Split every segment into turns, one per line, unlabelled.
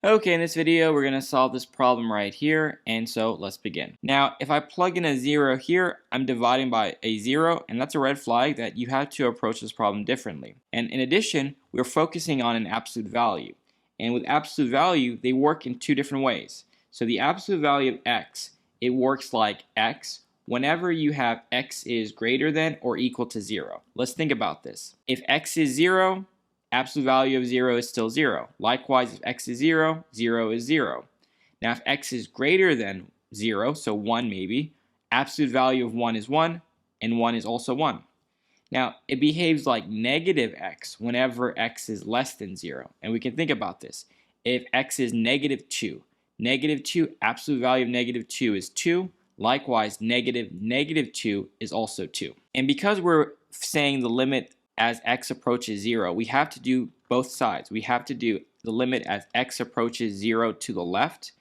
Okay, in this video, we're going to solve this problem right here, and so let's begin. Now, if I plug in a 0 here, I'm dividing by a 0, and that's a red flag that you have to approach this problem differently. And in addition, we're focusing on an absolute value. And with absolute value, they work in two different ways. So the absolute value of x, it works like x whenever you have x is greater than or equal to 0. Let's think about this. If x is 0, absolute value of 0 is still 0. Likewise, if x is 0, 0 is 0. Now, if x is greater than 0, so 1 maybe, absolute value of 1 is 1, and 1 is also 1. Now, it behaves like negative x whenever x is less than 0. And we can think about this. If x is negative 2, absolute value of negative 2 is 2. Likewise, negative 2 is also 2. And because we're saying the limit as x approaches 0, we have to do both sides. We have to do the limit as x approaches 0 to the left,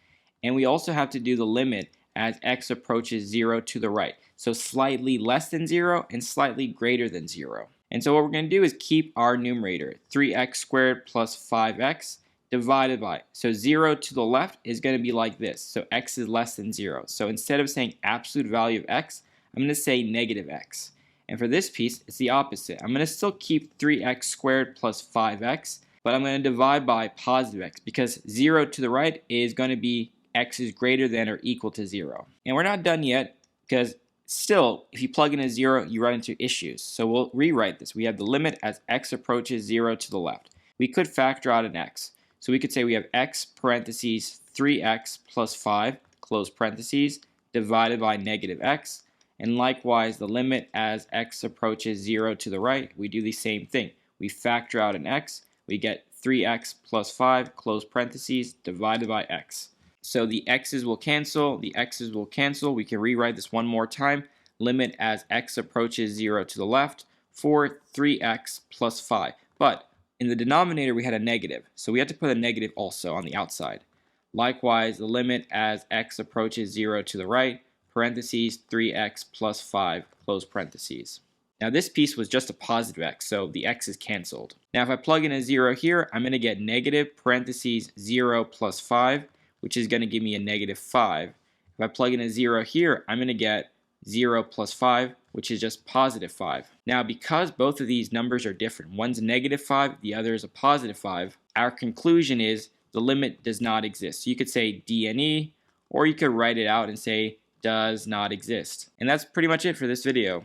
and we also have to do the limit as x approaches 0 to the right. So slightly less than 0 and slightly greater than 0. And so what we're going to do is keep our numerator, 3x squared plus 5x divided by. So 0 to the left is going to be like this. So x is less than 0. So instead of saying absolute value of x, I'm going to say negative x. And for this piece, it's the opposite. I'm going to still keep 3x squared plus 5x, but I'm going to divide by positive x because 0 to the right is going to be x is greater than or equal to 0. And we're not done yet because still, if you plug in a 0, you run into issues. So we'll rewrite this. We have the limit as x approaches 0 to the left. We could factor out an x. So we could say we have x parentheses 3x plus 5, close parentheses, divided by negative x. And likewise, the limit as x approaches 0 to the right, we do the same thing. We factor out an x, we get 3x plus 5, close parentheses, divided by x. So the x's will cancel, the x's will cancel. We can rewrite this one more time. Limit as x approaches 0 to the left for 3x plus 5. But in the denominator, we had a negative, so we had to put a negative also on the outside. Likewise, the limit as x approaches 0 to the right, parentheses 3x plus 5, close parentheses. Now this piece was just a positive x, so the x is canceled. Now if I plug in a 0 here, I'm going to get negative parentheses 0 plus 5, which is going to give me a negative 5. If I plug in a 0 here, I'm going to get 0 plus 5, which is just positive 5. Now because both of these numbers are different, one's a negative 5, the other is a positive 5, our conclusion is the limit does not exist. So you could say D and E, or you could write it out and say does not exist. And that's pretty much it for this video.